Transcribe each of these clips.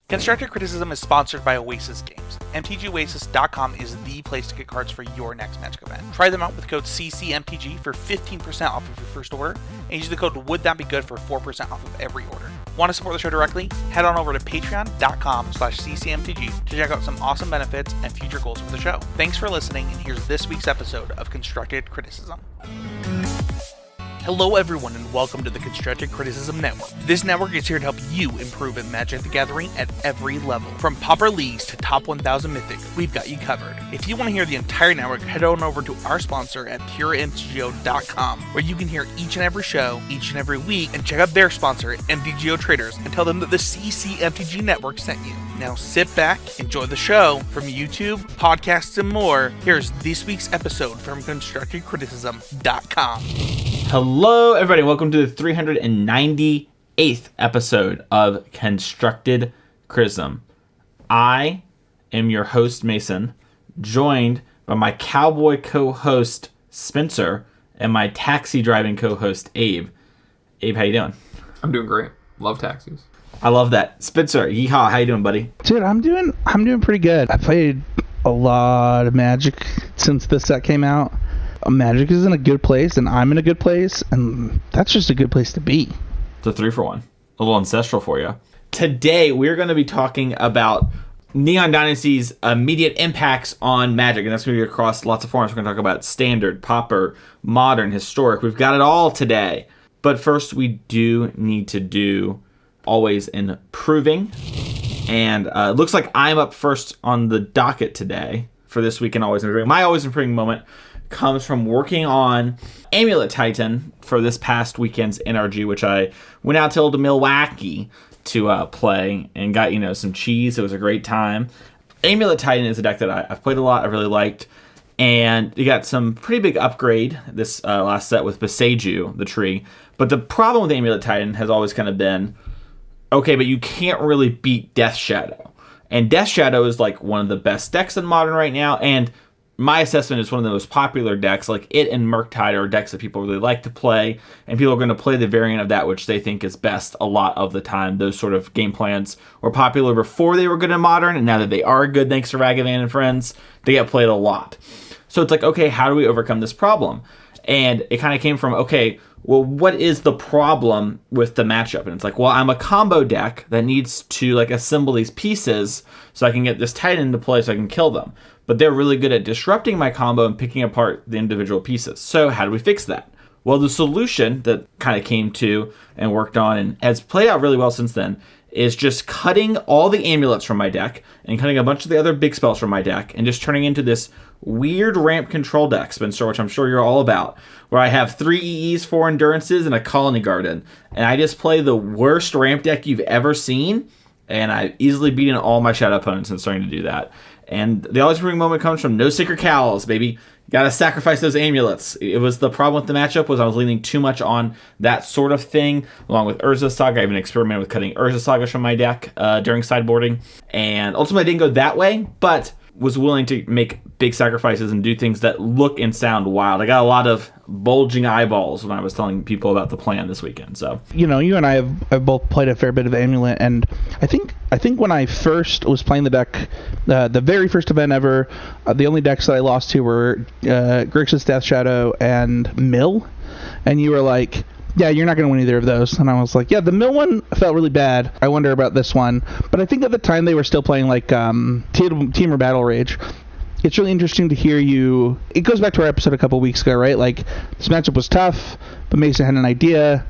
Constructive Criticism is sponsored by Oasis Games. MTGOasis.com is the place to get cards for your next Magic event. Try them out with code CCMTG for 15% off of your first order, and use the code WouldThatBeGood for 4% off of every order. Want to support the show directly? Head on over to patreon.com/CCMTG to check out some awesome benefits and future goals for the show. Thanks for listening, and here's this week's episode of Constructed Criticism. Hello everyone and welcome to the Constructed Criticism Network. This network is here to help you improve at Magic the Gathering at every level. From Pauper Leagues to Top 1000 Mythic, we've got you covered. If you want to hear the entire network, head on over to our sponsor at PureMTGO.com, where you can hear each and every show, each and every week, and check out their sponsor, MTGO Traders, and tell them that the CCMTG Network sent you. Now sit back, enjoy the show. From YouTube, podcasts, and more, here's this week's episode from ConstructedCriticism.com. Hello, everybody. Welcome to the 398th episode of Constructed Criticism. I am your host, Mason, joined by my cowboy co-host, Spencer, and my taxi driving co-host, Abe. Abe, how you doing? I'm doing great. Love taxis. I love that. Spencer, yeehaw, how you doing, buddy? Dude, I'm doing pretty good. I played a lot of Magic since this set came out. Magic is in a good place, and I'm in a good place, and that's just a good place to be. It's a 3-for-1. A little ancestral for you. Today, we're going to be talking about Neon Dynasty's immediate impacts on Magic, and that's going to be across lots of forms. We're going to talk about Standard, Pauper, Modern, Historic. We've got it all today. But first, we do need to do Always Improving. And it looks like I'm up first on the docket today for this week in Always Improving. My Always Improving moment comes from working on Amulet Titan for this past weekend's NRG, which I went out to Milwaukee to play and got, some cheese. It was a great time. Amulet Titan is a deck that I've played a lot. I really liked. And you got some pretty big upgrade this last set with Beseju, the tree. But the problem with Amulet Titan has always kind of been, okay, but you can't really beat Death Shadow. And Death Shadow is like one of the best decks in Modern right now. And my assessment is one of the most popular decks. Like it and Murktide are decks that people really like to play, and people are going to play the variant of that which they think is best a lot of the time. Those sort of game plans were popular before they were good in Modern, and now that they are good thanks to Ragavan and friends, they get played a lot. So it's like, okay, how do we overcome this problem? And it kind of came from, okay, well, what is the problem with the matchup? And it's like, well, I'm a combo deck that needs to assemble these pieces so I can get this Titan into play so I can kill them. But they're really good at disrupting my combo and picking apart the individual pieces. So how do we fix that? Well, the solution that kind of came to and worked on and has played out really well since then is just cutting all the amulets from my deck and cutting a bunch of the other big spells from my deck and just turning into this weird ramp control deck, Spencer, which I'm sure you're all about, where I have 3 EEs, 4 Endurances, and a Colony Garden. And I just play the worst ramp deck you've ever seen, and I've easily beaten all my shadow opponents in starting to do that. And the Always Improving moment comes from no Sacred Cowls, baby. Gotta sacrifice those amulets. It was the problem with the matchup was I was leaning too much on that sort of thing, along with Urza Saga. I even experimented with cutting Urza Saga from my deck during sideboarding. And ultimately I didn't go that way, but was willing to make big sacrifices and do things that look and sound wild. I got a lot of bulging eyeballs when I was telling people about the plan this weekend. So You and I have both played a fair bit of Amulet, and I think when I first was playing the deck, the very first event ever, the only decks that I lost to were Grixis Death Shadow and Mill, and you were like, yeah, you're not going to win either of those. And I was like, yeah, the Mill one felt really bad. I wonder about this one. But I think at the time they were still playing Team Battle Rage. It's really interesting to hear you. It goes back to our episode a couple weeks ago, right? This matchup was tough, but Mason had an idea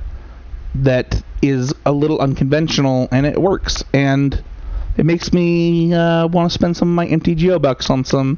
that is a little unconventional, and it works. And it makes me want to spend some of my MTGO bucks on some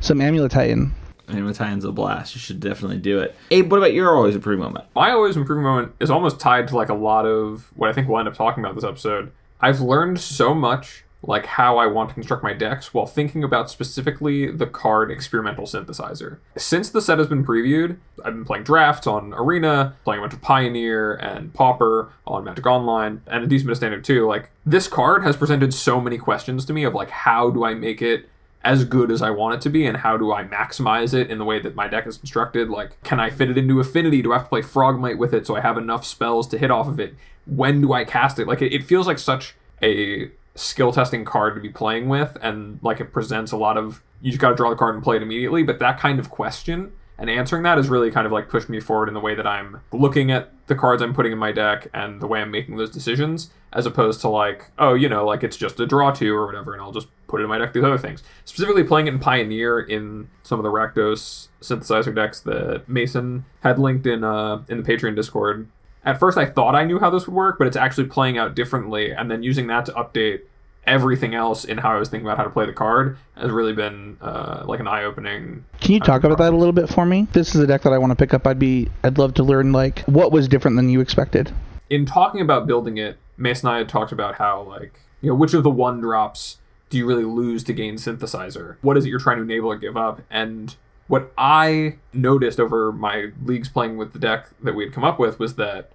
Amulet Titan. Amulet Titan's a blast. You should definitely do it. Abe, what about your Always Improving moment? My Always Improving moment is almost tied to a lot of what I think we'll end up talking about this episode. I've learned so much how I want to construct my decks while thinking about specifically the card Experimental Synthesizer. Since the set has been previewed, I've been playing drafts on Arena, playing a bunch of Pioneer and Pauper on Magic Online, and a decent bit of Standard too. This card has presented so many questions to me of how do I make it as good as I want it to be, and how do I maximize it in the way that my deck is constructed? Can I fit it into Affinity? Do I have to play Frogmite with it so I have enough spells to hit off of it? When do I cast it? It feels like such a skill testing card to be playing with, and like it presents a lot of, you just got to draw the card and play it immediately. But that kind of question and answering that has really kind of like pushed me forward in the way that I'm looking at the cards I'm putting in my deck and the way I'm making those decisions, as opposed to like, oh, like it's just a draw 2 or whatever, and I'll just put it in my deck, these other things. Specifically playing it in Pioneer in some of the Rakdos synthesizer decks that Mason had linked in the Patreon Discord. At first I thought I knew how this would work, but it's actually playing out differently, and then using that to update everything else in how I was thinking about how to play the card has really been like an eye-opening. Can you talk about that a little bit for me? This is a deck that I want to pick up. I'd love to learn like what was different than you expected. In talking about building it, Mason and I had talked about how like, which of the 1-drops do you really lose to gain synthesizer? What is it you're trying to enable or give up? And what I noticed over my leagues playing with the deck that we had come up with was that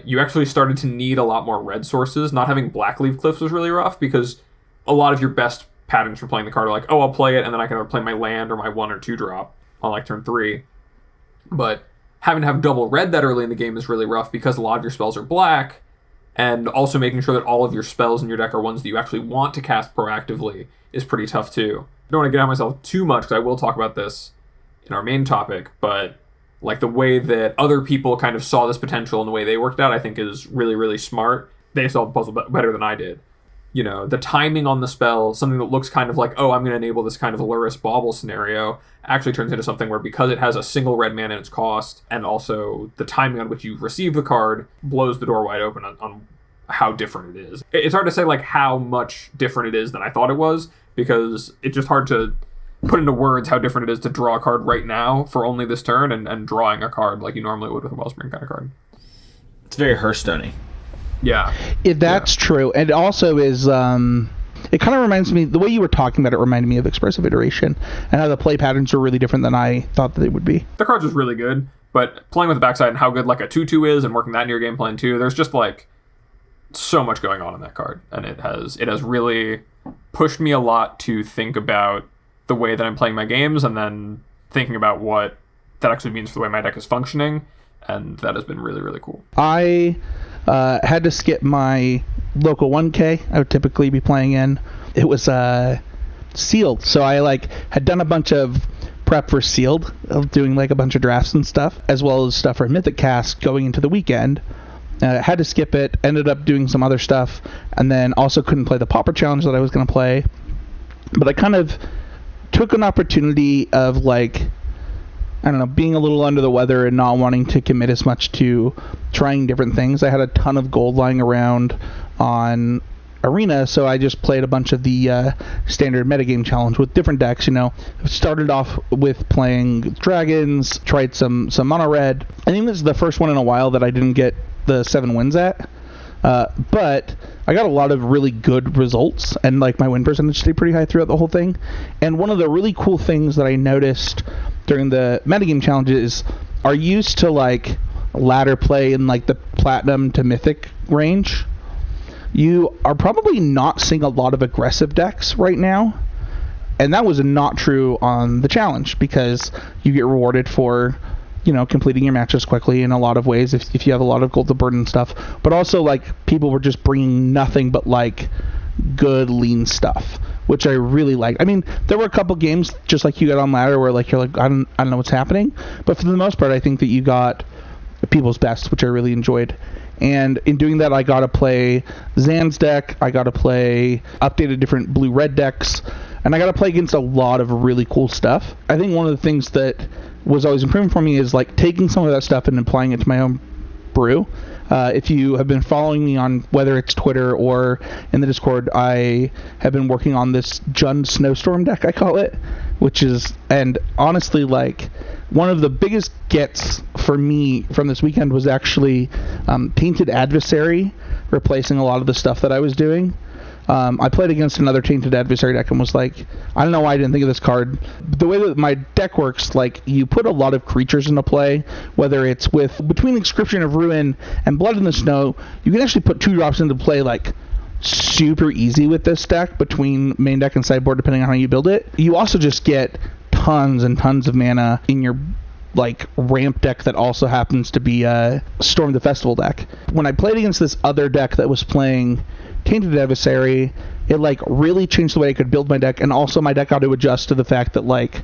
you actually started to need a lot more red sources. Not having Black Leaf Cliffs was really rough, because a lot of your best patterns for playing the card are like, oh, I'll play it, and then I can either play my land or my 1 or 2 drop on like turn 3. But having to have double red that early in the game is really rough, because a lot of your spells are black, and also making sure that all of your spells in your deck are ones that you actually want to cast proactively is pretty tough too. I don't want to get on myself too much, because I will talk about this in our main topic, but like the way that other people kind of saw this potential and the way they worked out, I think is really, really smart. They solved the puzzle better than I did. The timing on the spell, something that looks kind of like, oh, I'm going to enable this kind of Lurrus Bauble scenario, actually turns into something where, because it has a single red mana in its cost, and also the timing on which you receive the card blows the door wide open on how different it is. It's hard to say like how much different it is than I thought it was, because it's just hard to put into words how different it is to draw a card right now for only this turn and drawing a card like you normally would with a Wellspring kind of card. It's very Hearthstone-y. Yeah. If that's true. And it also is, it kind of reminds me, the way you were talking about it reminded me of Expressive Iteration, and how the play patterns are really different than I thought that they would be. The cards was really good, but playing with the backside and how good like a 2/2 is and working that in your game plan too, there's just like so much going on in that card. And it has really pushed me a lot to think about the way that I'm playing my games, and then thinking about what that actually means for the way my deck is functioning, and that has been really, really cool. I had to skip my local 1K I would typically be playing in. It was sealed, so I had done a bunch of prep for sealed, doing like a bunch of drafts and stuff, as well as stuff for Mythic Cast going into the weekend. Had to skip it, ended up doing some other stuff, and then also couldn't play the Pauper Challenge that I was going to play. But I kind of took an opportunity of being a little under the weather and not wanting to commit as much to trying different things. I had a ton of gold lying around on Arena, so I just played a bunch of the standard metagame challenge with different decks. Started off with playing dragons, tried some mono red. I think this is the first one in a while that I didn't get the 7 wins at. But I got a lot of really good results, and my win percentage stayed pretty high throughout the whole thing. And one of the really cool things that I noticed during the metagame challenges are used to ladder play in the platinum to mythic range. You are probably not seeing a lot of aggressive decks right now, and that was not true on the challenge, because you get rewarded for completing your matches quickly in a lot of ways if you have a lot of gold to burn and stuff. But also, people were just bringing nothing but, good, lean stuff, which I really liked. I mean, there were a couple games, just like you got on ladder, where, you're I don't know what's happening. But for the most part, I think that you got people's best, which I really enjoyed. And in doing that, I got to play Zan's deck. I got to play updated different blue-red decks. And I got to play against a lot of really cool stuff. I think one of the things that was always improving for me is taking some of that stuff and applying it to my own brew. If you have been following me on whether it's Twitter or in the Discord, I have been working on this Jund Snowstorm deck, I call it, which is, and honestly, one of the biggest gets for me from this weekend was actually Tainted Adversary replacing a lot of the stuff that I was doing. I played against another Tainted Adversary deck and was I don't know why I didn't think of this card. The way that my deck works, you put a lot of creatures into play, whether it's between Inscription of Ruin and Blood in the Snow, you can actually put 2-drops into play super easy with this deck between main deck and sideboard, depending on how you build it. You also just get tons and tons of mana in your ramp deck that also happens to be a Storm the Festival deck. When I played against this other deck that was playing Tainted Adversary, it like really changed the way I could build my deck, and also my deck got to adjust to the fact that like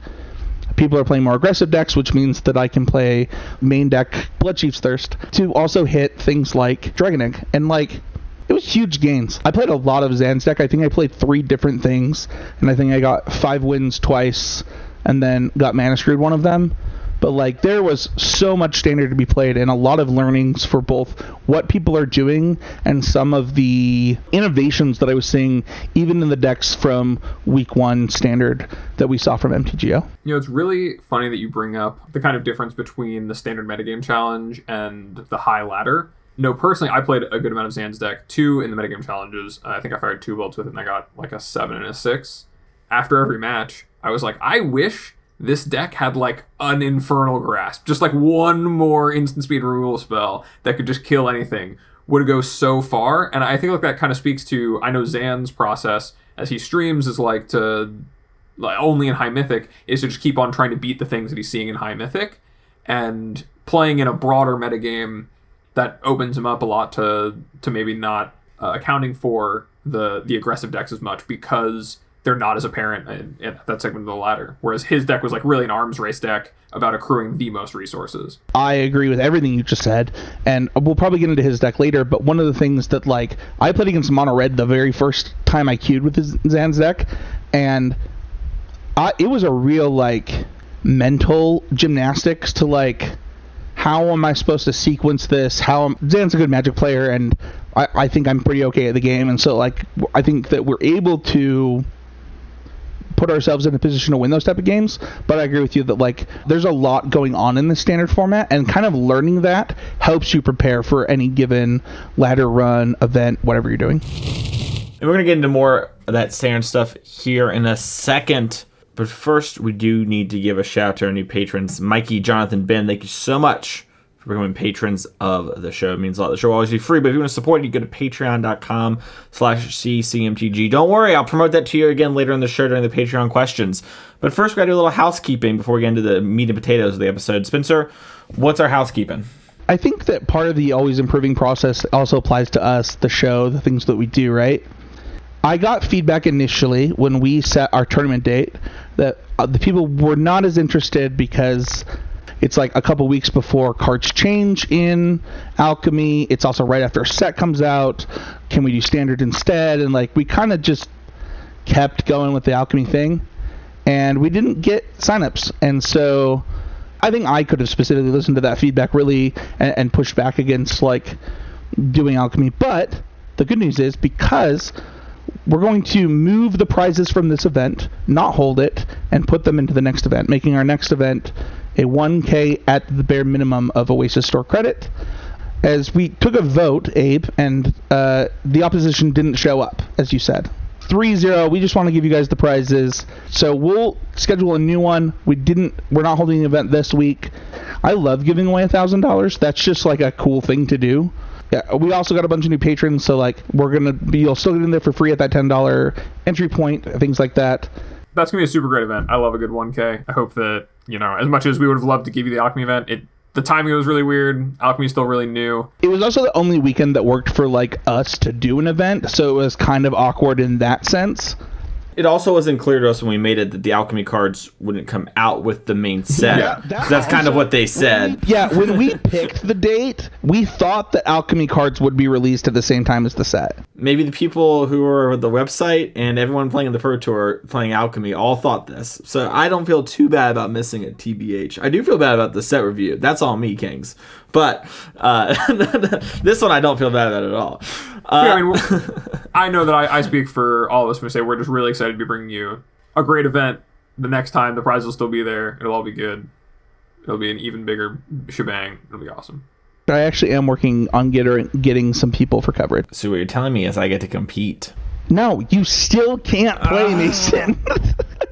people are playing more aggressive decks, which means that I can play main deck Bloodchief's Thirst to also hit things like Dragon Egg, and like it was huge gains. I played a lot of Zan's deck. I think I played 3 different things, and I think I got 5 wins twice, and then got mana screwed one of them. But like there was so much standard to be played, and a lot of learnings for both what people are doing and some of the innovations that I was seeing even in the decks from week 1 standard that we saw from MTGO. You know, it's really funny that you bring up the kind of difference between the standard metagame challenge and the high ladder. No, personally, I played a good amount of Zan's deck, 2 in the metagame challenges. I think I fired 2 bolts with it, and I got like a 7 and a 6. After every match, I was like, I wish this deck had like an Infernal Grasp, just like one more instant speed removal spell that could just kill anything. Would go so far. And I think like that kind of speaks to, I know Zan's process as he streams is like to, like only in High Mythic, is to just keep on trying to beat the things that he's seeing in High Mythic, and playing in a broader metagame that opens him up a lot to maybe not accounting for the aggressive decks as much, because they're not as apparent in that segment of the ladder. Whereas his deck was like really an arms race deck about accruing the most resources. I agree with everything you just said, and we'll probably get into his deck later, but one of the things that like I played against Mono Red the very first time I queued with his Zan's deck, and it was a real like mental gymnastics to like, how am I supposed to sequence this? Zan's a good Magic player, and I think I'm pretty okay at the game, and so like I think that we're able to put ourselves in a position to win those type of games. But I agree with you that like there's a lot going on in the standard format, and kind of learning that helps you prepare for any given ladder run, event, whatever you're doing. And we're going to get into more of that standard stuff here in a second. But first, we do need to give a shout out to our new patrons, Mikey, Jonathan, Ben. Thank you so much for becoming patrons of the show. It means a lot. The show will always be free, but if you want to support it, you go to patreon.com/ccmtg. Don't worry, I'll promote that to you again later in the show during the Patreon questions. But first, we got to do a little housekeeping before we get into the meat and potatoes of the episode. Spencer, what's our housekeeping? I think that part of the always improving process also applies to us, the show, the things that we do, right? I got feedback initially when we set our tournament date that the people were not as interested because it's like a couple weeks before cards change in Alchemy. It's also right after a set comes out. Can we do standard instead? And like we kind of just kept going with the Alchemy thing, and we didn't get signups. And so I think I could have specifically listened to that feedback really and pushed back against like doing Alchemy. But the good news is, because we're going to move the prizes from this event, not hold it, and put them into the next event, making our next event a 1K at the bare minimum of Oasis Store credit. As we took a vote, Abe, and the opposition didn't show up, as you said. 3-0, we just want to give you guys the prizes. So we'll schedule a new one. We're not holding an event this week. I love giving away $1,000. That's just like a cool thing to do. Yeah, we also got a bunch of new patrons, so like you'll still get in there for free at that $10 entry point, things like that. That's gonna be a super great event. I love a good 1K. I hope that, as much as we would have loved to give you the Alchemy event, the timing was really weird. Alchemy's still really new. It was also the only weekend that worked for like us to do an event, so it was kind of awkward in that sense. It also wasn't clear to us when we made it that the Alchemy cards wouldn't come out with the main set. Yeah, that's kind of what they said. When we picked the date, we thought that Alchemy cards would be released at the same time as the set. Maybe the people who were at the website and everyone playing in the Pro Tour playing Alchemy all thought this. So I don't feel too bad about missing it, TBH. I do feel bad about the set review. That's all me, Kings. But this one I don't feel bad about at all. I know that I speak for all of us when we say we're just really excited to be bringing you a great event. The next time, the prize will still be there. It'll all be good. It'll be an even bigger shebang. It'll be awesome. I actually am working on getting some people for coverage. So what you're telling me is I get to compete. No, you still can't play, Mason.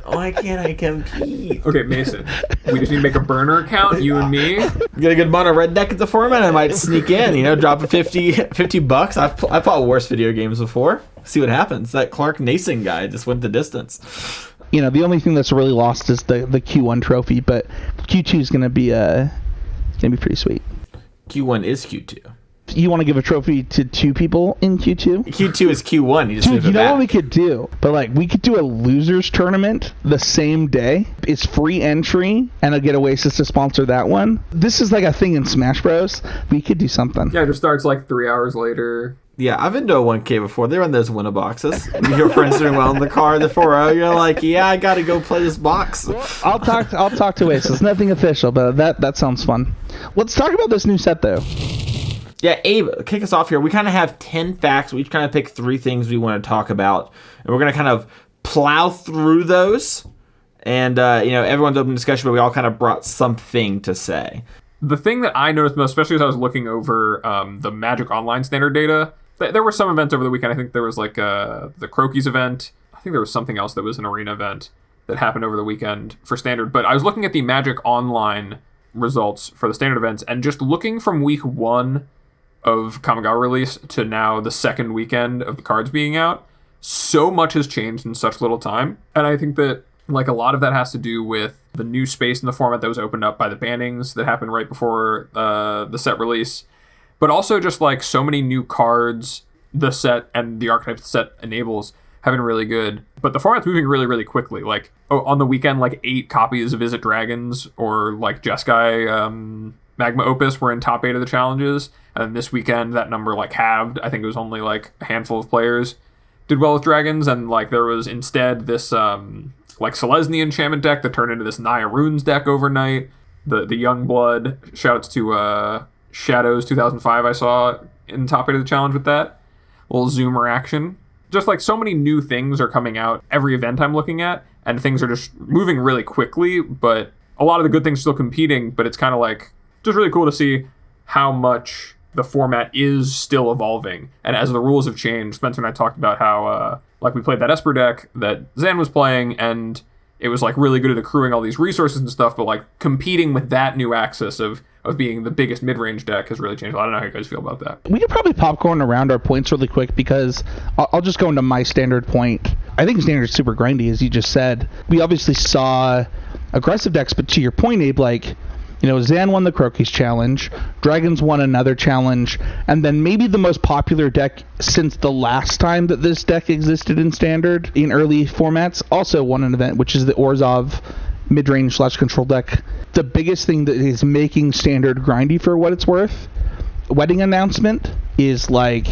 Why can't I compete? Okay, Mason. We just need to make a burner account, you and me. Get a good amount of red deck at the format. I might sneak in, drop a $50. I've fought worse video games before. See what happens. That Clark Nason guy just went the distance. The only thing that's really lost is the Q1 trophy, but Q2 is going to be pretty sweet. Q1 is Q2. You want to give a trophy to 2 people in Q2? Q2 is Q1. You just Dude, move you it know back. what we could do? But like, we could do a losers tournament the same day. It's free entry, and I'll get Oasis to sponsor that one. This is like a thing in Smash Bros. We could do something. Yeah, it just starts like 3 hours later. Yeah, I've been to a 1K before. They run those winner boxes. Your friends doing well in the car, the 4-0. You're like, yeah, I got to go play this box. I'll talk to Oasis. Nothing official, but that sounds fun. Let's talk about this new set though. Yeah, Abe, kick us off here. We kind of have 10 facts. We each kind of pick 3 things we want to talk about. And we're going to kind of plow through those. And, everyone's open discussion, but we all kind of brought something to say. The thing that I noticed most, especially as I was looking over the Magic Online standard data, there were some events over the weekend. I think there was like the Crokies event. I think there was something else that was an arena event that happened over the weekend for standard. But I was looking at the Magic Online results for the standard events, and just looking from week 1 of Kamigawa release to now the second weekend of the cards being out, so much has changed in such little time. And I think that like a lot of that has to do with the new space in the format that was opened up by the bannings that happened right before the set release, but also just like so many new cards the set and the archetypes the set enables have been really good. But the format's moving really, really quickly. Like on the weekend, like 8 copies of Visit Dragons or like Jeskai Magma Opus were in top 8 of the challenges. And this weekend, that number like halved. I think it was only like a handful of players did well with dragons. And like there was instead this like Selesnya enchantment deck that turned into this Naya Runes deck overnight. The Young Blood, shouts to Shadows 2005 I saw in top 8 of the challenge with that. Little Zoomer action. Just like so many new things are coming out every event I'm looking at, and things are just moving really quickly, but a lot of the good things are still competing, but it's kind of like just really cool to see how much the format is still evolving. And as the rules have changed, Spencer and I talked about how like we played that Esper deck that Zan was playing, and it was like really good at accruing all these resources and stuff, but like competing with that new axis of being the biggest mid-range deck has really changed. I don't know how you guys feel about that. We could probably popcorn around our points really quick, because I'll just go into my standard point. I think standard's super grindy, as you just said. We obviously saw aggressive decks, but to your point, Abe, like, Zan won the Crokies challenge, Dragons won another challenge, and then maybe the most popular deck since the last time that this deck existed in standard in early formats also won an event, which is the Orzhov mid-range / control deck. The biggest thing that is making standard grindy for what it's worth, wedding announcement, is like,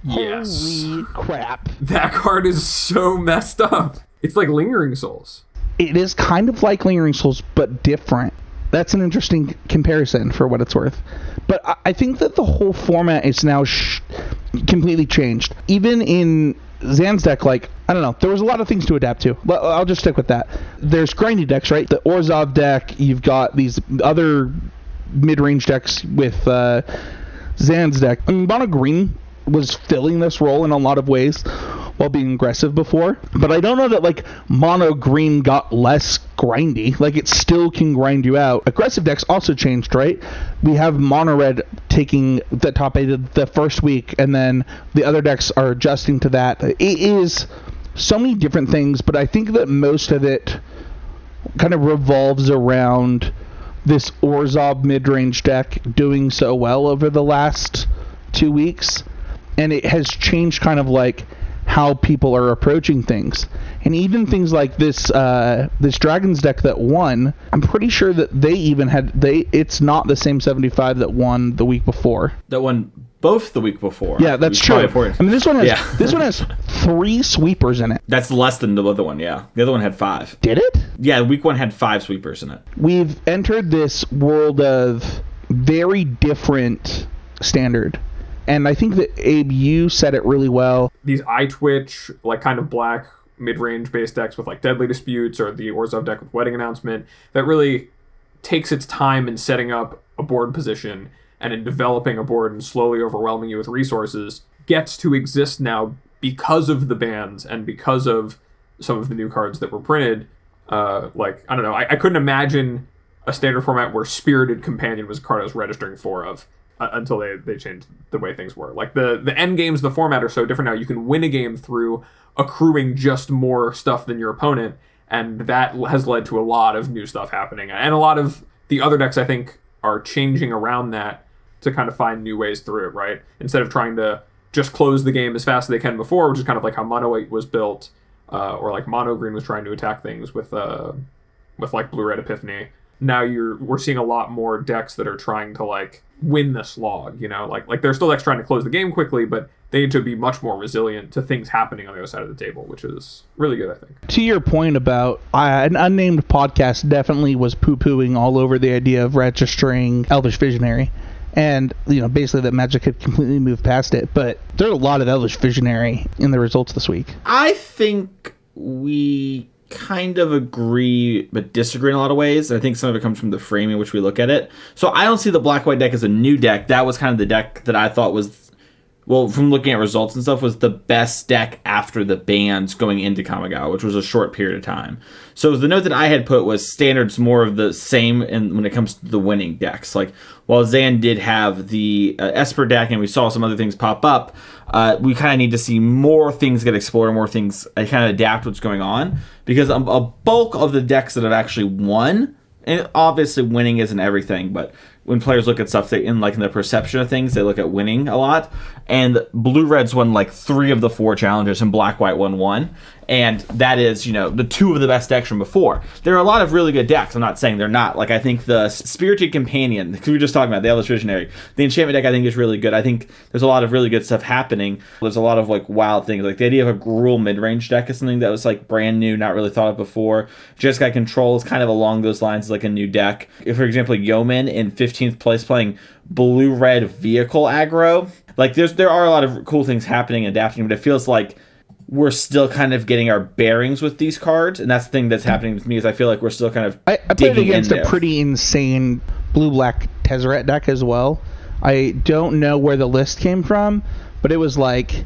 Yes. holy crap. That card is so messed up. It's like Lingering Souls. It is kind of like Lingering Souls, but different. That's an interesting comparison for what it's worth. But I think that the whole format is now completely changed. Even in Zan's deck, like, I don't know, there was a lot of things to adapt to. But I'll just stick with that. There's grindy decks, right? The Orzhov deck, you've got these other mid-range decks with Zan's deck. I mean, Mono Green was filling this role in a lot of ways while being aggressive before, but I don't know that like Mono Green got less grindy. Like, it still can grind you out. Aggressive decks also changed, right? We have Mono Red taking the top 8 the first week, and then the other decks are adjusting to that. It is so many different things, but I think that most of it kind of revolves around this Orzhov mid-range deck doing so well over the last 2 weeks, and it has changed kind of like how people are approaching things. And even things like this Dragons deck that won, I'm pretty sure that they even it's not the same 75 that won the week before. That won both the week before. Yeah, that's true. I mean, this one has 3 sweepers in it. That's less than the other one, yeah. The other one had 5. Did it? Yeah, week 1 had 5 sweepers in it. We've entered this world of very different standard. And I think that, Abe, you said it really well. These eye twitch, like kind of black mid-range based decks with like Deadly Disputes, or the Orzhov deck with Wedding Announcement, that really takes its time in setting up a board position and in developing a board and slowly overwhelming you with resources, gets to exist now because of the bans and because of some of the new cards that were printed. Like, I don't know, I couldn't imagine a standard format where Spirited Companion was a card I was registering 4 of. Until they changed the way things were. Like, the end games, the format are so different now. You can win a game through accruing just more stuff than your opponent, and that has led to a lot of new stuff happening. And a lot of the other decks, I think, are changing around that to kind of find new ways through it, right? Instead of trying to just close the game as fast as they can before, which is kind of like how Mono White was built, or like Mono Green was trying to attack things with like Blue Red Epiphany. Now we're seeing a lot more decks that are trying to like win the slog, you know, like there's still decks trying to close the game quickly, but they need to be much more resilient to things happening on the other side of the table, which is really good, I think. To your point about an unnamed podcast definitely was poo-pooing all over the idea of registering Elvish Visionary. And, you know, basically that Magic had completely moved past it. But there's a lot of Elvish Visionary in the results this week. I think we kind of agree but disagree in a lot of ways. I think some of it comes from the framing in which we look at it. So I don't see the black-white deck as a new deck. That was kind of the deck that I thought was, well, from looking at results and stuff, was the best deck after the bans going into Kamigawa, which was a short period of time. So the note that I had put was Standard's more of the same when it comes to the winning decks. Like, while Zan did have the Esper deck and we saw some other things pop up, we kind of need to see more things get explored, more things kind of adapt what's going on. Because a bulk of the decks that have actually won, and obviously winning isn't everything, but when players look at stuff, in the perception of things, they look at winning a lot. And Blue-Red's won like 3 of the 4 challenges, and Black-White won 1. And that is, you know, the 2 of the best decks from before. There are a lot of really good decks. I'm not saying they're not. Like, I think the Spirited Companion, because we were just talking about the Elvish Visionary, the Enchantment deck I think is really good. I think there's a lot of really good stuff happening. There's a lot of like wild things. Like the idea of a Gruul mid-range deck is something that was like brand new, not really thought of before. Jeskai Control is kind of along those lines, like a new deck. If, for example, Yeoman in 15th place playing blue-red vehicle aggro. Like there are a lot of cool things happening and adapting, but it feels like we're still kind of getting our bearings with these cards, and that's the thing that's happening with me is I feel like we're still kind of I played against a pretty insane blue-black Tezzeret deck as well. I don't know where the list came from, but it was like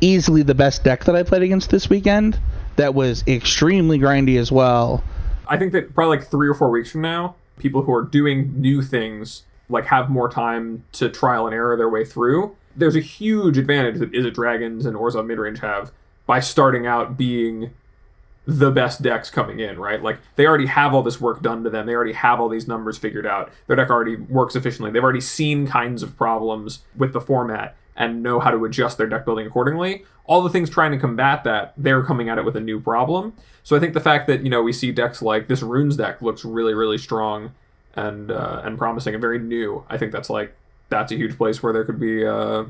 easily the best deck that I played against this weekend. That was extremely grindy as well. I think that probably like 3 or 4 weeks from now, people who are doing new things like have more time to trial and error their way through. There's a huge advantage that Izzet Dragons and Orzhov Midrange have by starting out being the best decks coming in, right? Like, they already have all this work done to them. They already have all these numbers figured out. Their deck already works efficiently. They've already seen kinds of problems with the format and know how to adjust their deck building accordingly. All the things trying to combat that, they're coming at it with a new problem. So I think the fact that, you know, we see decks like this Runes deck looks really, really strong and promising and very new. I think that's a huge place where there could be a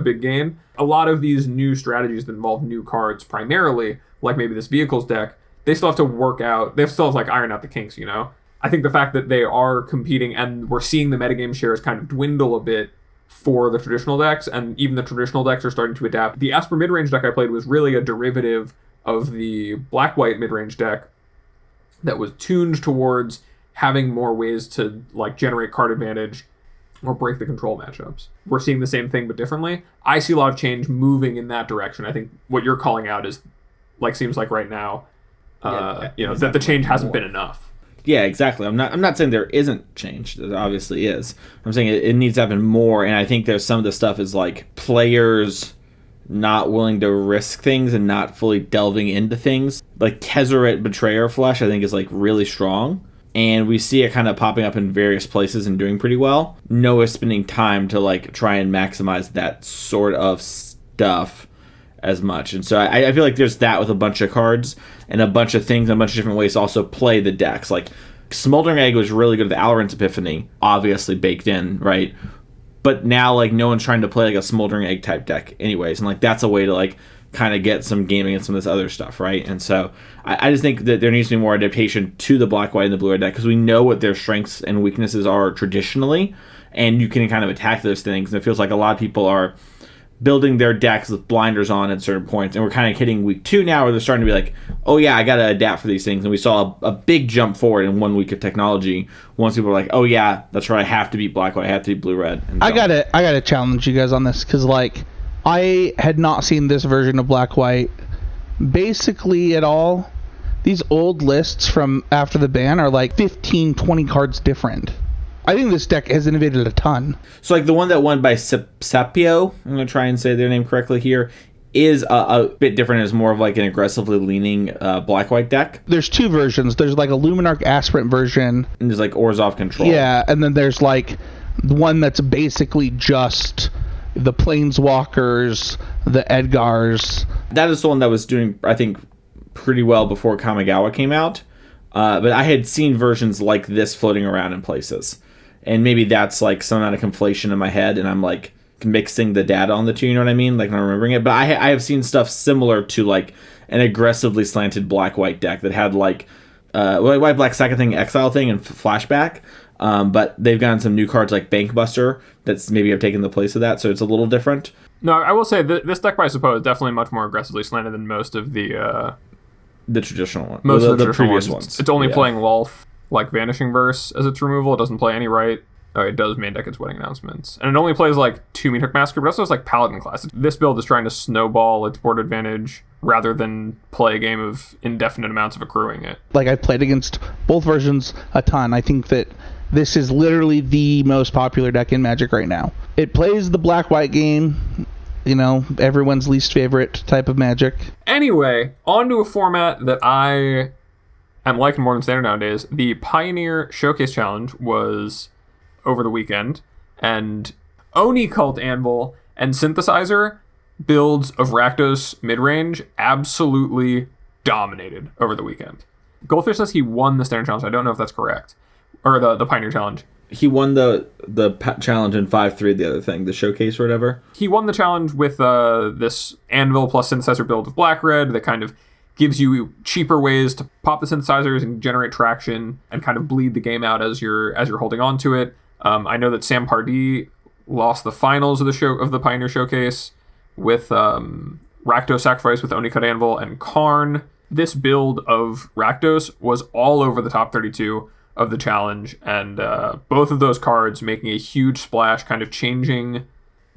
big gain. A lot of these new strategies that involve new cards primarily, like maybe this Vehicles deck, they still have to work out, they still have to like iron out the kinks, you know? I think the fact that they are competing and we're seeing the metagame shares kind of dwindle a bit for the traditional decks, and even the traditional decks are starting to adapt. The Esper midrange deck I played was really a derivative of the Black-White midrange deck that was tuned towards having more ways to like generate card advantage or break the control matchups. We're seeing the same thing but differently. I see a lot of change moving in that direction. I think what you're calling out is like seems like right now, that the change hasn't been enough. Yeah, exactly. I'm not saying there isn't change. There obviously is. I'm saying it needs to happen more, and I think there's some of the stuff is like players not willing to risk things and not fully delving into things. Like Tezzeret Betrayer Flesh, I think is like really strong. And we see it kind of popping up in various places and doing pretty well. Noah's spending time to like try and maximize that sort of stuff as much. And so I feel like there's that with a bunch of cards and a bunch of things and a bunch of different ways to also play the decks. Like Smoldering Egg was really good with Alrund's Epiphany, obviously baked in, right? But now like no one's trying to play like a Smoldering Egg type deck anyways. And like that's a way to like kind of get some gaming and some of this other stuff, right? And so I just think that there needs to be more adaptation to the black, white, and the blue red deck because we know what their strengths and weaknesses are traditionally, and you can kind of attack those things. And it feels like a lot of people are building their decks with blinders on at certain points, and we're kind of hitting week 2 now where they're starting to be like, oh yeah, I got to adapt for these things. And we saw a big jump forward in 1 week of technology once people were like, oh yeah, that's right, I have to beat black, white, I have to beat blue, red. And I gotta challenge you guys on this because like I had not seen this version of Black White basically at all. These old lists from after the ban are like 15, 20 cards different. I think this deck has innovated a ton. So like the one that won by Sapio, I'm going to try and say their name correctly here, is a bit different. It's more of like an aggressively leaning black-white deck. There's 2 versions. There's like a Luminarch Aspirant version. And there's like Orzhov Control. Yeah, and then there's like one that's basically just the Planeswalkers, the Edgars. That is the one that was doing, I think, pretty well before Kamigawa came out. But I had seen versions like this floating around in places. And maybe that's like some amount of conflation in my head, and I'm like mixing the data on the two, you know what I mean? Like, not remembering it. But I have seen stuff similar to like an aggressively slanted black-white deck that had like white-black second thing, exile thing, and flashback. But they've gotten some new cards like Bankbuster that's maybe have taken the place of that, so it's a little different. No, I will say this deck, by suppose, is definitely much more aggressively slanted than most of the traditional one. Most of the previous ones. ones. It's only playing Lolth, like Vanishing Verse, as its removal. It doesn't play any right. Oh, it does main deck its Wedding Announcements. And it only plays like 2 Meathook Massacre, but also has like Paladin class. This build is trying to snowball its board advantage rather than play a game of indefinite amounts of accruing it. Like, I've played against both versions a ton. I think that this is literally the most popular deck in Magic right now. It plays the black-white game, you know, everyone's least favorite type of Magic. Anyway, on to a format that I am liking more than Standard nowadays. The Pioneer Showcase Challenge was over the weekend, and Oni Cult Anvil and Synthesizer builds of Rakdos midrange absolutely dominated over the weekend. Goldfish says he won the Standard Challenge. I don't know if that's correct. Or the Pioneer Challenge. He won the challenge in 5-3, the other thing, the showcase or whatever. He won the challenge with this Anvil plus Synthesizer build with black-red that kind of gives you cheaper ways to pop the synthesizers and generate traction and kind of bleed the game out as you're holding on to it. I know that Sam Pardee lost the finals of the Pioneer Showcase with Rakdos Sacrifice with Oni Cut Anvil and Karn. This build of Rakdos was all over the top 32 of the challenge, and both of those cards making a huge splash, kind of changing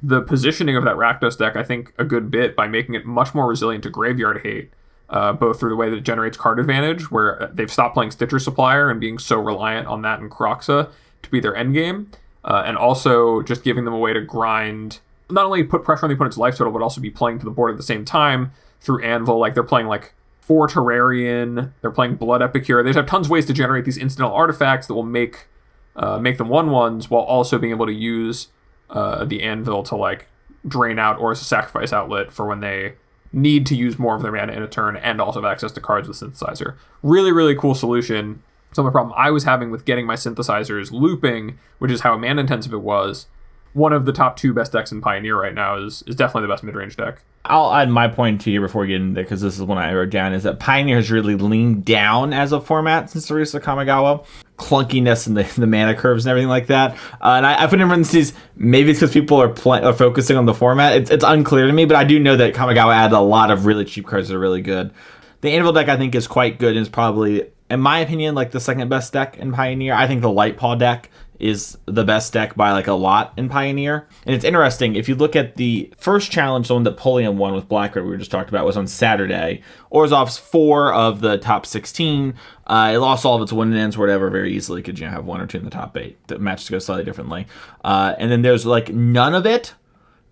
the positioning of that Rakdos deck, I think, a good bit by making it much more resilient to graveyard hate, both through the way that it generates card advantage, where they've stopped playing Stitcher Supplier and being so reliant on that and Kroxa to be their endgame, and also just giving them a way to grind, not only put pressure on the opponent's life total, but also be playing to the board at the same time through Anvil. Like, they're playing like 4 Terrarian, they're playing Blood Epicure. They just have tons of ways to generate these incidental artifacts that will make them 1/1s while also being able to use the Anvil to like drain out or as a sacrifice outlet for when they need to use more of their mana in a turn and also have access to cards with Synthesizer. Really, really cool solution. Some of the problem I was having with getting my synthesizers looping, which is how mana intensive it was, one of the top 2 best decks in Pioneer right now is definitely the best mid-range deck. I'll add my point to you before we get into it, because this is one I wrote down, is that Pioneer has really leaned down as a format since the release of Kamigawa. Clunkiness and the mana curves and everything like that. And I put in parentheses, maybe it's because people are focusing on the format. It's unclear to me, but I do know that Kamigawa added a lot of really cheap cards that are really good. The Anvil deck, I think, is quite good and is probably, in my opinion, like the second best deck in Pioneer. I think the Lightpaw deck is the best deck by like a lot in Pioneer. And it's interesting, if you look at the first challenge, the one that Polium won with Black-Red we were just talked about, was on Saturday. Orzhov's 4 of the top 16. It lost all of its win-ins or whatever very easily, because you have 1 or 2 in the top 8. The matches go slightly differently. And then there's like none of it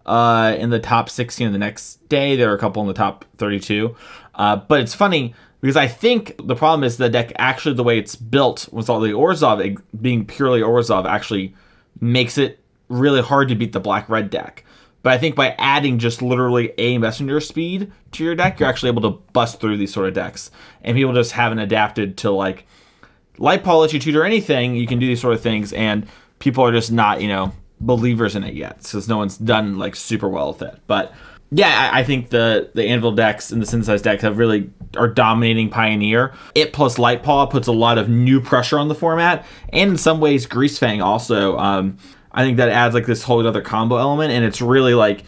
in the top 16 the next day. There are a couple in the top 32. But it's funny, because I think the problem is the deck, actually the way it's built with all the Orzhov being purely Orzhov, actually makes it really hard to beat the black-red deck. But I think by adding just literally a messenger speed to your deck, you're actually able to bust through these sort of decks. And people just haven't adapted to, like, Lightpaw lets you tutor anything, you can do these sort of things, and people are just not, believers in it yet, since no one's done, like, super well with it. But yeah, I think the Anvil decks and the synthesized decks are dominating Pioneer. It plus Lightpaw puts a lot of new pressure on the format, and in some ways Greasefang also. I think that adds like this whole other combo element, and it's really like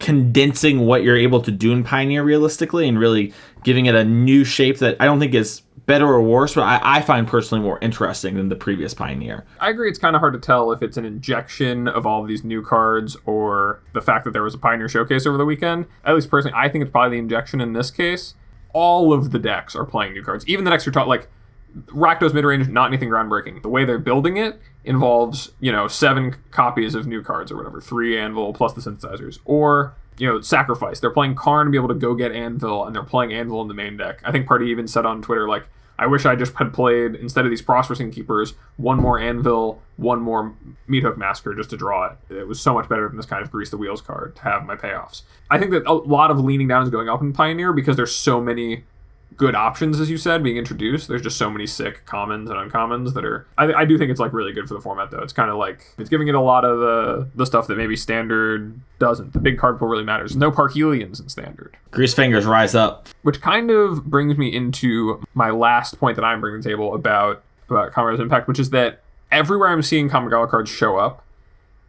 condensing what you're able to do in Pioneer realistically, and really giving it a new shape that I don't think is better or worse, but I find personally more interesting than the previous Pioneer. I agree, it's kind of hard to tell if it's an injection of all of these new cards or the fact that there was a Pioneer Showcase over the weekend. At least personally, I think it's probably the injection in this case. All of the decks are playing new cards. Even the decks you're talking, like Rakdos midrange, not anything groundbreaking. The way they're building it involves, 7 copies of new cards or whatever, 3 Anvil plus the synthesizers. Or sacrifice. They're playing Karn to be able to go get Anvil, and they're playing Anvil in the main deck. I think Party even said on Twitter, like, I wish I just had played, instead of these Prosperous Keepers, one more Anvil, one more Meathook Massacre just to draw it. It was so much better than this kind of Grease the Wheels card to have my payoffs. I think that a lot of leaning down is going up in Pioneer because there's so many good options, as you said, being introduced. There's just so many sick commons and uncommons that are... I do think it's like really good for the format, though. It's kind of like... It's giving it a lot of the stuff that maybe Standard doesn't. The big card pool really matters. No Parhelions in Standard. Grease fingers, rise up. Which kind of brings me into my last point that I'm bringing to the table about Kamigawa's impact, which is that everywhere I'm seeing Kamigawa cards show up,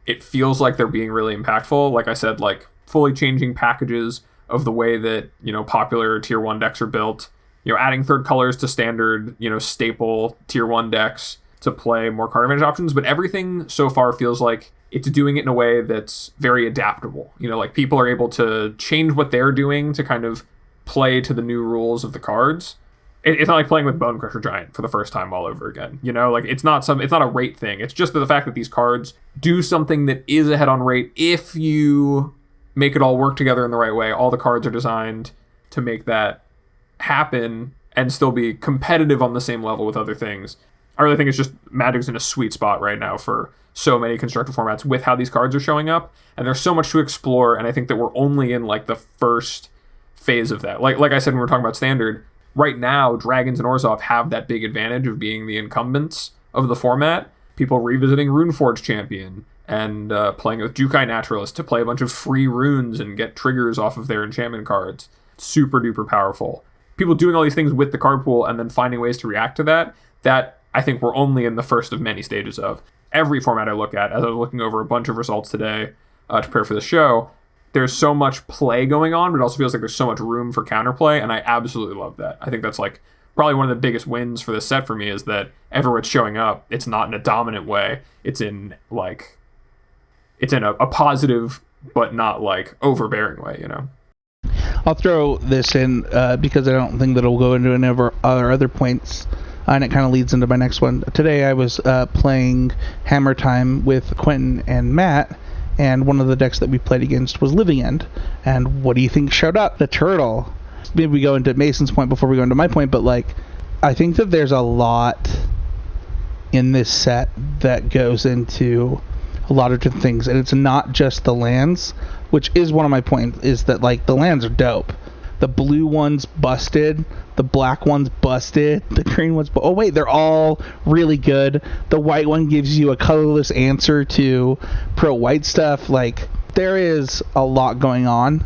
it feels like they're being really impactful. Like I said, like fully changing packages of the way that, popular tier 1 decks are built. Adding third colors to standard, staple tier 1 decks to play more card advantage options. But everything so far feels like it's doing it in a way that's very adaptable. Like people are able to change what they're doing to kind of play to the new rules of the cards. It's not like playing with Bone Crusher Giant for the first time all over again. Like it's not a rate thing. It's just the fact that these cards do something that is ahead on rate if you make it all work together in the right way. All the cards are designed to make that happen and still be competitive on the same level with other things. I really think it's just Magic's in a sweet spot right now for so many constructed formats with how these cards are showing up, and there's so much to explore, and I think that we're only in like the first phase of that. Like I said when we were talking about Standard, right now Dragons and Orzhov have that big advantage of being the incumbents of the format. People revisiting Runeforge Champion and playing with Jukai Naturalist to play a bunch of free runes and get triggers off of their enchantment cards. Super duper powerful. People doing all these things with the card pool and then finding ways to react to that I think we're only in the first of many stages of. Every format I look at, as I was looking over a bunch of results today to prepare for the show, there's so much play going on, but it also feels like there's so much room for counterplay, and I absolutely love that. I think that's like probably one of the biggest wins for this set for me is that everywhere it's showing up, it's not in a dominant way. It's in a positive but not like overbearing way, I'll throw this in because I don't think that it'll go into any of our other points, and it kind of leads into my next one. Today I was playing Hammer Time with Quentin and Matt, and one of the decks that we played against was Living End. And what do you think showed up? The turtle. Maybe we go into Mason's point before we go into my point, but like, I think that there's a lot in this set that goes into a lot of different things, and it's not just the lands, which is one of my points, is that like the lands are dope. The blue one's busted, the black one's busted, the green one's oh wait, they're all really good. The white one gives you a colorless answer to pro white stuff. Like, there is a lot going on.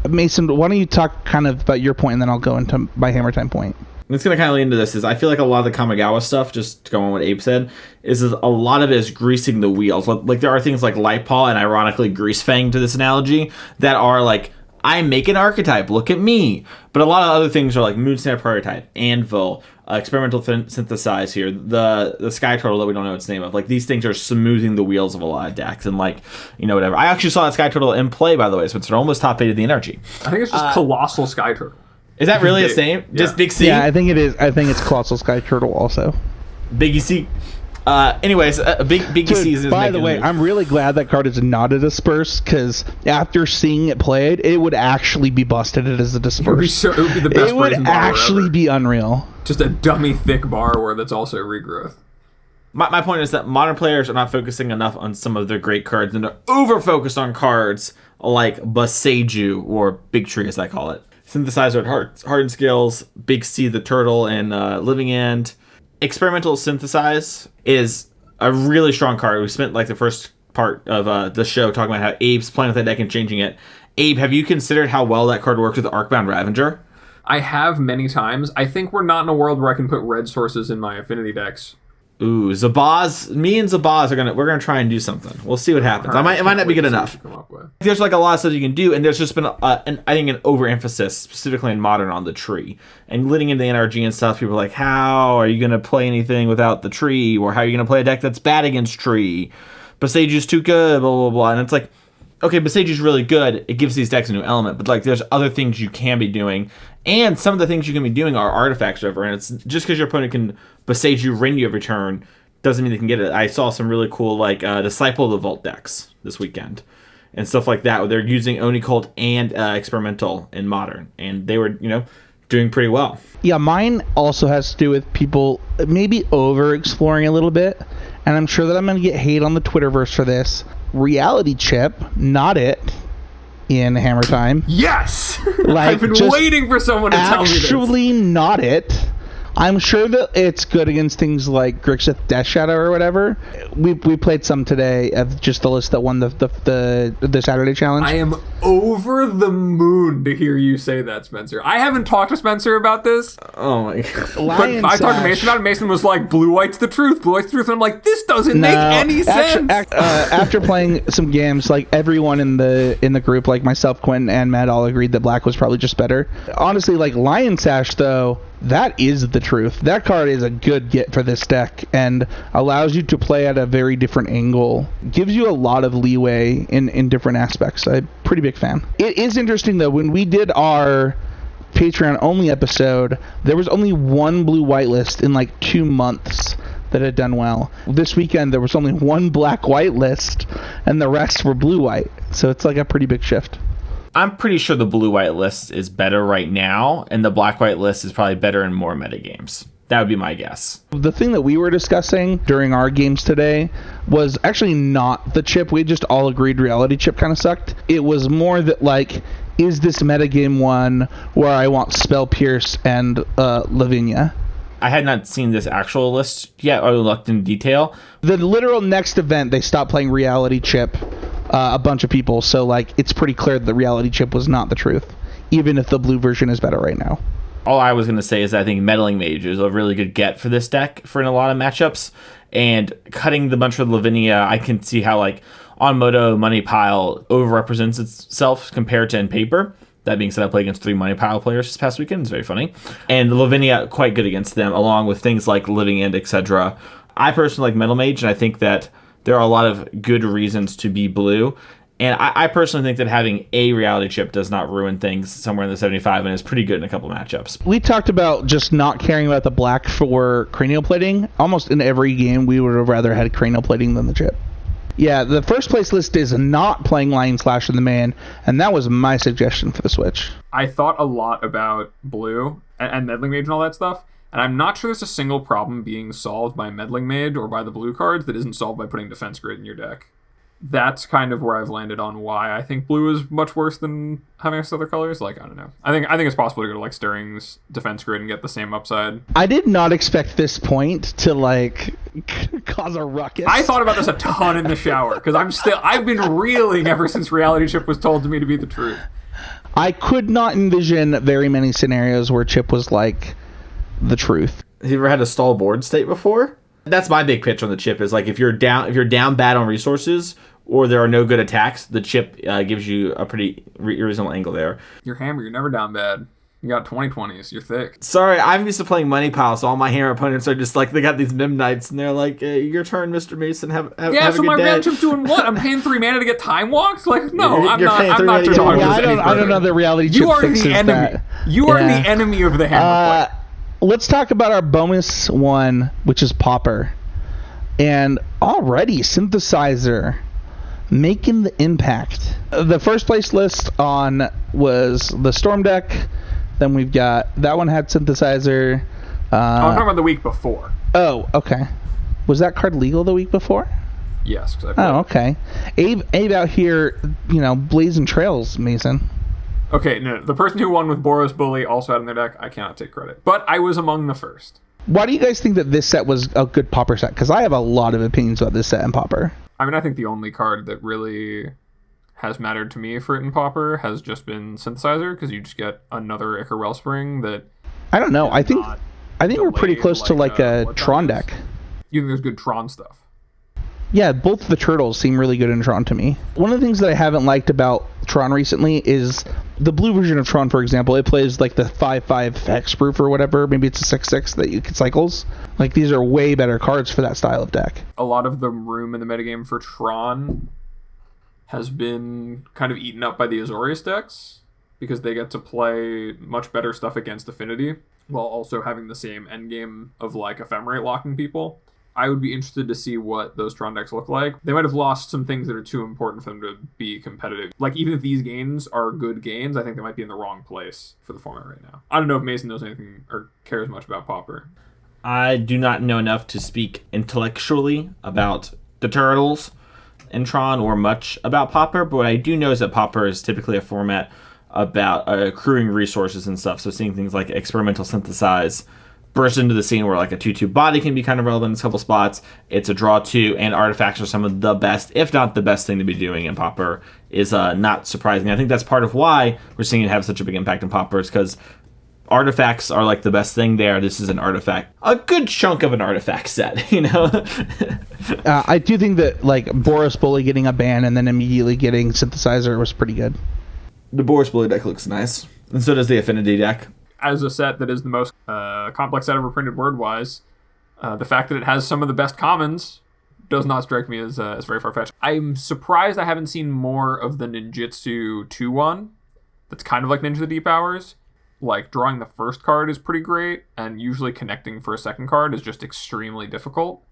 Mason, why don't you talk kind of about your point, and then I'll go into my Hammer Time point. It's going to kind of lead into this. Is I feel like a lot of the Kamigawa stuff, just to go on what Abe said, is a lot of it is greasing the wheels. Like, there are things like Light Paw and ironically Grease Fang to this analogy that are like, I make an archetype, look at me. But a lot of other things are like Moonsnap Prototype, Anvil, Experimental Synthesize here, the Sky Turtle that we don't know its name of. Like, these things are smoothing the wheels of a lot of decks and like, whatever. I actually saw that Sky Turtle in play, by the way, so it's almost top 8 of the energy. I think it's just Colossal Sky Turtle. Is that really its name? Yeah. Just Big C? Yeah, I think it is. I think it's Colossal Sky Turtle also. Biggie C. Anyways, Biggie C is by the way, I'm really glad that card is not a disperse, because after seeing it played, it would actually be busted as a disperse. It would be the best. It would actually be unreal. Just a dummy thick Borrower that's also regrowth. My point is that modern players are not focusing enough on some of their great cards, and they're over-focused on cards like Boseiju, or Big Tree as I call it. Synthesizer at Hardened Skills, Big C the Turtle, and Living End. Experimental Synthesize is a really strong card. We spent like the first part of the show talking about how Abe's playing with that deck and changing it. Abe, have you considered how well that card works with Arcbound Ravager? I have many times. I think we're not in a world where I can put red sources in my affinity decks. Ooh, Zabaz. Me and Zabaz we're gonna try and do something. We'll see what happens. It might not be good enough. There's like a lot of stuff you can do, and there's just been I think an overemphasis, specifically in Modern, on the tree. And leading into the NRG and stuff, people are like, how are you gonna play anything without the tree, or how are you gonna play a deck that's bad against tree? Boseju's too good, blah blah blah. And it's like, okay, Boseju's really good. It gives these decks a new element, but like, there's other things you can be doing. And some of the things you can be doing are artifacts over, and it's just because your opponent can Boseiju ring you every turn doesn't mean they can get it. I saw some really cool like Disciple of the Vault decks this weekend, and stuff like that. They're using Oni Cult and Experimental in Modern, and they were, doing pretty well. Yeah, mine also has to do with people maybe over-exploring a little bit, and I'm sure that I'm going to get hate on the Twitterverse for this. Reality Chip, not it, in Hammer Time. Yes! Like, I've been waiting for someone to tell me this. Actually, not it. I'm sure that it's good against things like Grixis Death Shadow or whatever. We played some today of just the list that won the Saturday challenge. I am over the moon to hear you say that, Spencer. I haven't talked to Spencer about this. Oh my god. But I talked to Mason about it. Mason was like, blue-white's the truth. Blue-white's the truth. And I'm like, this doesn't make any sense. After playing some games, like everyone in the group, like myself, Quentin, and Matt all agreed that black was probably just better. Honestly, like Lion Sash, though, that is the truth. That card is a good get for this deck and allows you to play at a very different angle. Gives you a lot of leeway in different aspects. I'm a pretty big fan. It is interesting, though, when we did our Patreon-only episode, there was only one blue-white list in like 2 months that had done well. This weekend, there was only one black-white list, and the rest were blue-white. So it's like a pretty big shift. I'm pretty sure the blue-white list is better right now, and the black-white list is probably better in more metagames. That would be my guess. The thing that we were discussing during our games today was actually not the chip. We just all agreed Reality Chip kind of sucked. It was more that, like, is this metagame one where I want Spell Pierce and Lavinia? I had not seen this actual list yet or looked in detail. The literal next event, they stopped playing Reality Chip. A bunch of people, so like it's pretty clear that the Reality Chip was not the truth, even if the blue version is better right now. All I was going to say is I think Meddling Mage is a really good get for this deck for in a lot of matchups, and cutting the bunch of Lavinia, I can see how like on Moto Money Pile overrepresents itself compared to in paper. That being said, I played against 3 Money Pile players this past weekend. It's very funny. And Lavinia, quite good against them, along with things like Living End, etc. I personally like Metal Mage, and I think that there are a lot of good reasons to be blue. And I personally think that having a Reality Chip does not ruin things somewhere in the 75 and is pretty good in a couple matchups. We talked about just not caring about the black for cranial plating. Almost in every game, we would have rather had cranial plating than the chip. Yeah, the first place list is not playing Lion Slash in the main, and that was my suggestion for the Switch. I thought a lot about blue and Meddling Mage and all that stuff. And I'm not sure there's a single problem being solved by Meddling Mage or by the blue cards that isn't solved by putting Defense Grid in your deck. That's kind of where I've landed on why I think blue is much worse than having other colors. Like, I don't know. I think it's possible to go to like Stirring's Defense Grid and get the same upside. I did not expect this point to like cause a ruckus. I thought about this a ton in the shower because I've been reeling ever since Reality Chip was told to me to be the truth. I could not envision very many scenarios where Chip was like the truth. Have you ever had a stall board state before? That's my big pitch on the chip is like if you're down bad on resources or there are no good attacks, the chip gives you a pretty reasonable angle there. You're Hammer, you're never down bad. You got 20/20s, you're thick. Sorry, I'm used to playing Money Pile, so all my Hammer opponents are just like, they got these Mim Knights and they're like, your turn, Mr. Mason, have a good day. Yeah, so my matchup's doing what? I'm paying 3 mana to get time walks? Like, no, I'm not paying 3 talking mana to get about this. I don't know the Reality Chip You are fixes the enemy. that. You are the enemy of the Hammer play. Let's talk about our bonus one, which is Pauper. And already, Synthesizer making the impact. The first place list on was the Storm deck. Then we've got, that one had Synthesizer. I'm talking about the week before. Oh, okay. Was that card legal the week before? Yes. Oh, okay. Abe out here, blazing trails, Mason. Okay, no, the person who won with Boros Bully also had in their deck. I cannot take credit. But I was among the first. Why do you guys think that this set was a good Pauper set? Because I have a lot of opinions about this set and Pauper. I mean, I think the only card that really has mattered to me for it in Pauper has just been Synthesizer, because you just get another Ichor Wellspring that... I don't know. I think we're pretty close to like a Tron deck. You think there's good Tron stuff? Yeah, both the turtles seem really good in Tron to me. One of the things that I haven't liked about Tron recently is the blue version of Tron, for example. It plays like the 5/5 hexproof or whatever. Maybe it's a 6/6 that you can cycles. Like, these are way better cards for that style of deck. A lot of the room in the metagame for Tron has been kind of eaten up by the Azorius decks, because they get to play much better stuff against Affinity, while also having the same endgame of like Ephemerate locking people. I would be interested to see what those Tron decks look like. They might have lost some things that are too important for them to be competitive. Like, even if these gains are good gains, I think they might be in the wrong place for the format right now. I don't know if Mason knows anything or cares much about Pauper. I do not know enough to speak intellectually about the Turtles in Tron or much about Pauper, but what I do know is that Pauper is typically a format about accruing resources and stuff. So seeing things like experimental synthesize burst into the scene where like a 2/2 body can be kind of relevant in a couple spots. It's a draw 2, and artifacts are some of the best, if not the best thing to be doing in Pauper, is not surprising. I think that's part of why we're seeing it have such a big impact in Pauper, is because artifacts are like the best thing there. This is an artifact, a good chunk of an artifact set, you know? I do think that like Boris Bully getting a ban and then immediately getting Synthesizer was pretty good. The Boris Bully deck looks nice, and so does the Affinity deck. As a set that is the most complex set ever printed word-wise, the fact that it has some of the best commons does not strike me as very far-fetched. I'm surprised I haven't seen more of the Ninjutsu 2-1 that's kind of like Ninja the Deep Hours. Like, drawing the first card is pretty great, and usually connecting for a second card is just extremely difficult.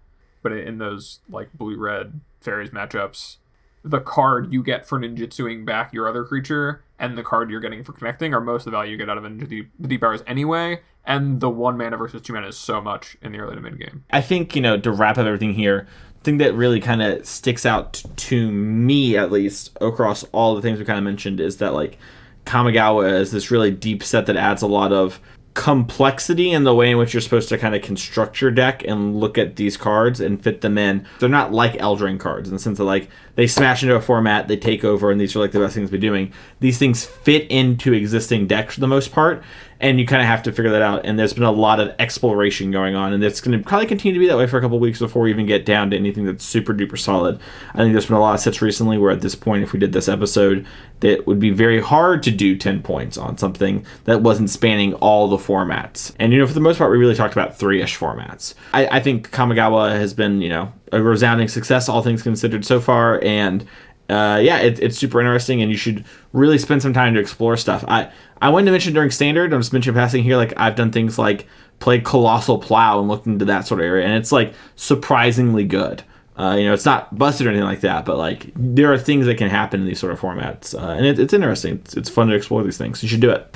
But in those, like, blue-red fairies matchups, the card you get for ninjutsuing back your other creature and the card you're getting for connecting are most of the value you get out of the Deep Hours anyway, and the 1 mana versus 2 mana is so much in the early to mid game. I think, you know, to wrap up everything here, the thing that really kind of sticks out to me, at least, across all the things we kind of mentioned, is that, like, Kamigawa is this really deep set that adds a lot of complexity in the way in which you're supposed to kind of construct your deck and look at these cards and fit them in. They're not like Eldraine cards in the sense that, like, they smash into a format, they take over, and these are like the best things to be doing. These things fit into existing decks for the most part, and you kind of have to figure that out. And there's been a lot of exploration going on, and it's going to probably continue to be that way for a couple of weeks before we even get down to anything that's super duper solid. I think there's been a lot of sets recently where at this point, if we did this episode, that would be very hard to do 10 points on something that wasn't spanning all the formats. And, you know, for the most part, we really talked about 3-ish formats. I think Kamigawa has been, you know, a resounding success, all things considered so far, and it's super interesting, and you should really spend some time to explore stuff. I wanted to mention during Standard, I'm just mentioning passing here, like, I've done things like played Colossal Plow and looked into that sort of area, and it's, like, surprisingly good. You know, it's not busted or anything like that, but, like, there are things that can happen in these sort of formats, and it's interesting. It's fun to explore these things. You should do it.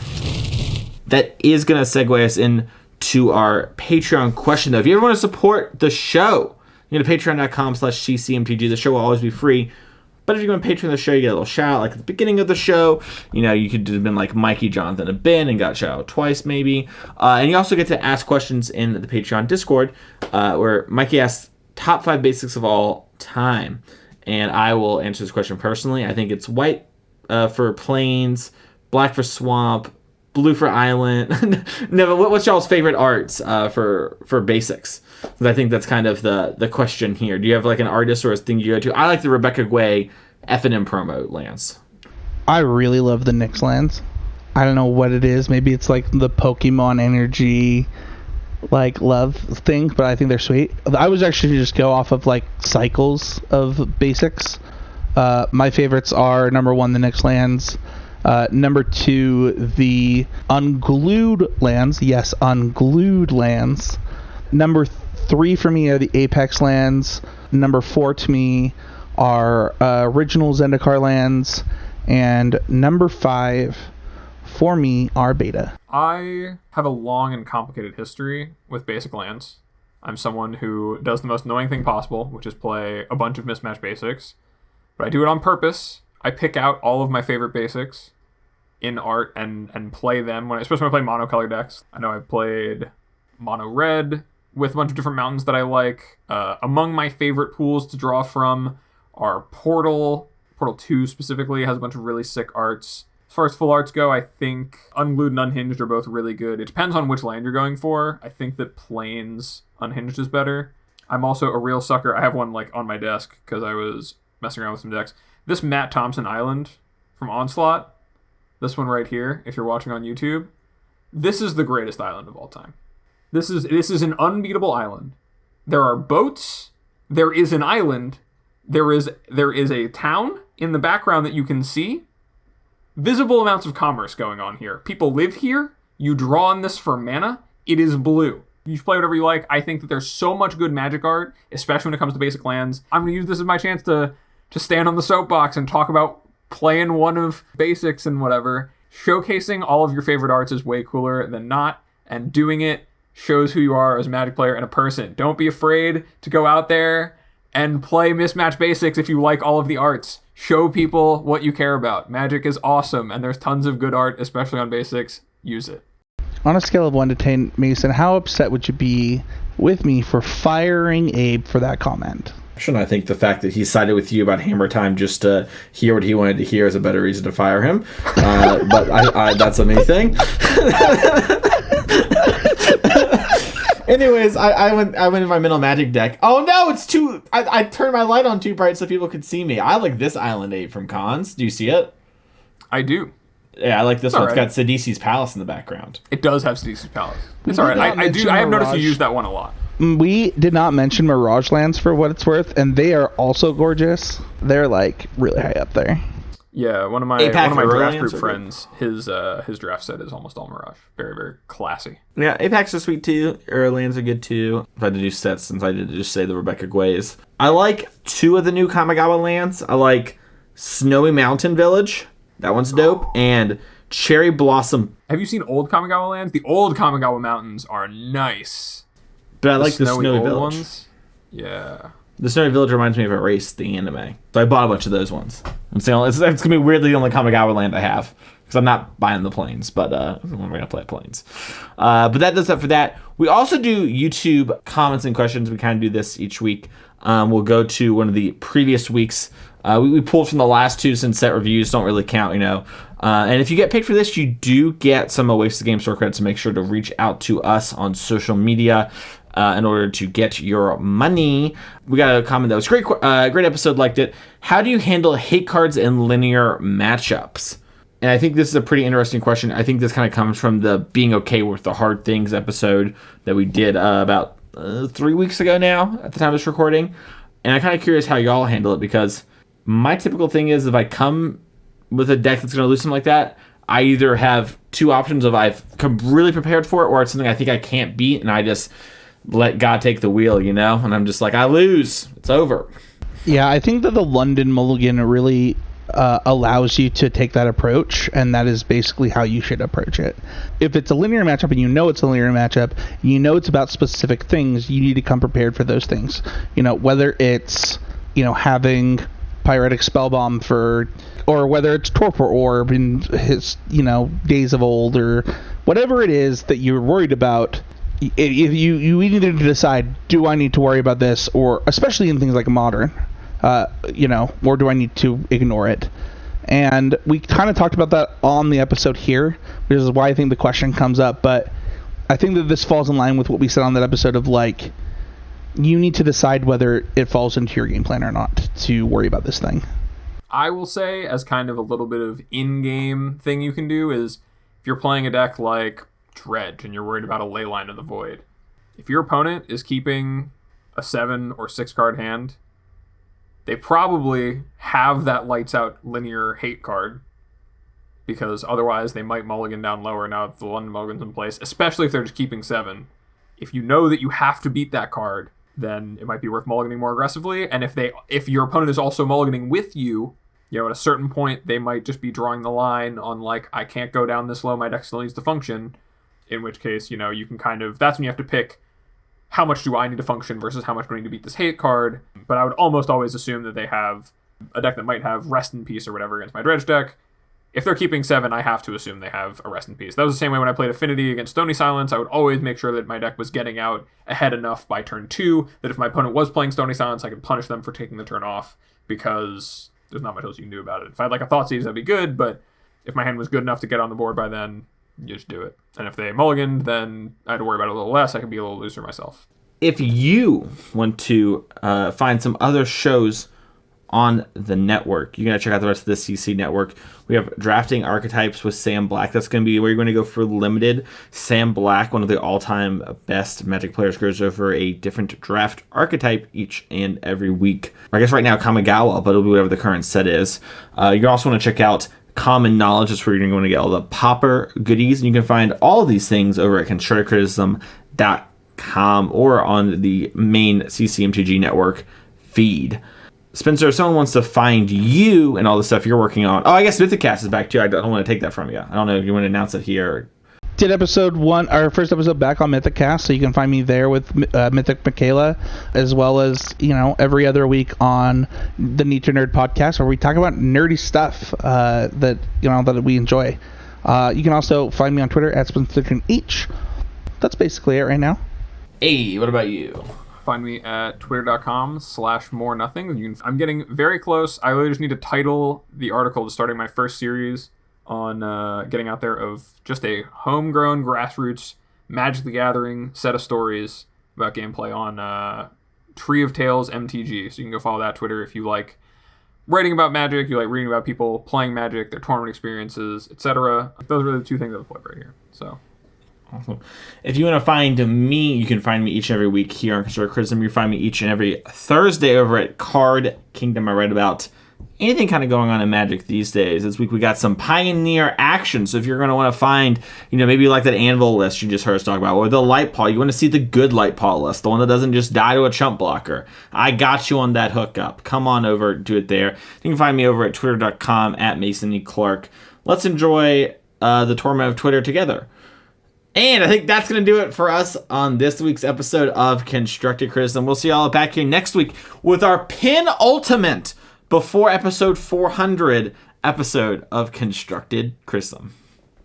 That is going to segue us into our Patreon question, though. If you ever want to support the show, you go to patreon.com/ccmtg. The show will always be free. But if you go on Patreon the show, you get a little shout out, like at the beginning of the show. You know, you could have been like Mikey, Jonathan, and Ben and got shout out twice maybe. And you also get to ask questions in the Patreon Discord, where Mikey asks top 5 basics of all time. And I will answer this question personally. I think it's white for plains, black for swamp, blue for island. No, but what's y'all's favorite arts for basics? Because I think that's kind of the question here. Do you have like an artist or a thing you go to? I like the Rebecca Guay F&M promo lands. I really love the Nyx lands. I don't know what it is. Maybe it's like the Pokemon energy, like love thing, but I think they're sweet. I was actually just go off of like cycles of basics. My favorites are number 1, the Nyx lands. Number 2, the unglued lands. Yes, unglued lands. Number 3 for me are the Apex lands. Number 4 to me are original Zendikar lands. And number 5 for me are beta. I have a long and complicated history with basic lands. I'm someone who does the most annoying thing possible, which is play a bunch of mismatched basics. But I do it on purpose. I pick out all of my favorite basics in art and play them, especially when I play monocolor decks. I know I've played mono red with a bunch of different mountains that I like. Among my favorite pools to draw from are Portal 2 specifically has a bunch of really sick arts. As far as full arts go, I think Unglued and Unhinged are both really good. It depends on which land you're going for. I think that Plains Unhinged is better. I'm also a real sucker. I have one like on my desk because I was messing around with some decks. This Matt Thompson Island from Onslaught, this one right here, if you're watching on YouTube, this is the greatest island of all time. This is an unbeatable island. There are boats. There is an island. There is a town in the background that you can see. Visible amounts of commerce going on here. People live here. You draw on this for mana. It is blue. You should play whatever you like. I think that there's so much good Magic art, especially when it comes to basic lands. I'm going to use this as my chance to stand on the soapbox and talk about playing one of basics and whatever. Showcasing all of your favorite arts is way cooler than not, and doing it shows who you are as a Magic player and a person. Don't be afraid to go out there and play mismatch basics if you like all of the arts. Show people what you care about. Magic is awesome, and there's tons of good art, especially on basics. Use it. On a scale of 1 to 10, Mason, how upset would you be with me for firing Abe for that comment? Shouldn't I think the fact that he sided with you about Hammer Time just to hear what he wanted to hear is a better reason to fire him? But I that's a me thing. Anyways, I went in my middle Magic deck. Oh no, it's too... I turned my light on too bright so people could see me. I like this Island Ape from Cons. Do you see it? I do. Yeah, I like this one. All right. It's got Sidisi's Palace in the background. It does have Sidisi's Palace. It's all right. I have noticed you use that one a lot. We did not mention Mirage Lands for what it's worth, and they are also gorgeous. They're like really high up there. Yeah, one of my draft group friends, his draft set is almost all Mirage. Very, very classy. Yeah, Apex are sweet too. Lands are good too. If I had to do sets, since I did just say the Rebecca Guays. I like 2 of the new Kamigawa lands. I like Snowy Mountain Village. That one's dope. And Cherry Blossom. Have you seen old Kamigawa lands? The old Kamigawa mountains are nice. But I like the Snowy Village ones. Yeah. The Snowy Village reminds me of Erase, the anime. So I bought a bunch of those ones. I'm saying it's going to be weirdly the only Kamigawa land I have. Because I'm not buying the planes, but when we're going to play planes. But that does it for that. We also do YouTube comments and questions. We kind of do this each week. We'll go to one of the previous weeks. We pulled from the last 2 since set reviews don't really count, and if you get picked for this, you do get some Wasted Game Store credits. So make sure to reach out to us on social media in order to get your money. We got a comment that was great. Great episode, liked it. How do you handle hate cards in linear matchups? And I think this is a pretty interesting question. I think this kind of comes from the being okay with the hard things episode that we did about 3 weeks ago now at the time of this recording. And I'm kind of curious how y'all handle it, because my typical thing is if I come with a deck that's going to lose something like that, I either have 2 options of I've come really prepared for it, or it's something I think I can't beat, and I just let God take the wheel, and I'm just like, I lose. It's over. Yeah, I think that the London Mulligan really allows you to take that approach, and that is basically how you should approach it. If it's a linear matchup and you know it's a linear matchup, you know it's about specific things, you need to come prepared for those things. Whether it's having Pyretic Spellbomb or whether it's Torpor Orb in his days of old, or whatever it is that you're worried about. If you need to decide, do I need to worry about this, or especially in things like Modern, or do I need to ignore it? And we kind of talked about that on the episode here, which is why I think the question comes up. But I think that this falls in line with what we said on that episode of you need to decide whether it falls into your game plan or not to worry about this thing. I will say, as kind of a little bit of in-game thing you can do, is if you're playing a deck like Dredge and you're worried about a Leyline of the Void, if your opponent is keeping a 7 or 6 card hand, they probably have that lights out linear hate card, because otherwise they might mulligan down lower now that the London Mulligan's in place, especially if they're just keeping 7. If you know that you have to beat that card, then it might be worth mulliganing more aggressively. And if your opponent is also mulliganing with you, at a certain point they might just be drawing the line on I can't go down this low, my deck still needs to function. In which case, you can that's when you have to pick how much do I need to function versus how much do I need to beat this hate card. But I would almost always assume that they have a deck that might have Rest in Peace or whatever against my Dredge deck. If they're keeping 7, I have to assume they have a Rest in Peace. That was the same way when I played Affinity against Stony Silence. I would always make sure that my deck was getting out ahead enough by turn 2 that if my opponent was playing Stony Silence, I could punish them for taking the turn off, because there's not much else you can do about it. If I had a Thoughtseize, that'd be good, but if my hand was good enough to get on the board by then, you just do it. And if they mulliganed, then I had to worry about it a little less. I could be a little looser myself. If you want to find some other shows on the network, you got to check out the rest of the CC network. We have Drafting Archetypes with Sam Black. That's going to be where you're going to go for limited. Sam Black, one of the all-time best Magic players, goes over a different draft archetype each and every week. I guess right now Kamigawa, but it'll be whatever the current set is. You also want to check out Common Knowledge. That's where you're going to get all the Popper goodies. And you can find all of these things over at constructivecriticism.com. MaceandNick.com or on the main CCMTG network feed. Spencer, if someone wants to find you and all the stuff you're working on. Oh, I guess Mythicast is back too. I don't want to take that from you. I don't know if you want to announce it here. Did episode 1, our first episode back on Mythicast, so you can find me there with Mythic Michaela, as well as, every other week on the Need to Nerd podcast, where we talk about nerdy stuff that we enjoy. You can also find me on Twitter at SpencerH. That's basically it right now. Hey, what about you? Find me at twitter.com/more-nothing. I'm getting very close. I really just need to title the article to starting my first series on getting out there of just a homegrown grassroots Magic the Gathering set of stories about gameplay on Tree of Tales MTG. So you can go follow that Twitter if you like writing about Magic, you like reading about people playing Magic, their tournament experiences, etc. Those are the two things I plug right here. So awesome. If you want to find me, you can find me each and every week here on Constructed Criticism. You find me each and every Thursday over at Card Kingdom. I write about anything kind of going on in Magic these days. This week we got some Pioneer action. So if you're going to want to find, maybe you like that Anvil list you just heard us talk about, or the Light Paw, you want to see the good Light Paw list, the one that doesn't just die to a chump blocker. I got you on that hookup. Come on over to it there. You can find me over at twitter.com at Mason E. Clark. Let's enjoy the torment of Twitter together. And I think that's going to do it for us on this week's episode of Constructed Criticism. We'll see y'all back here next week with our penultimate before episode 400 episode of Constructed Criticism.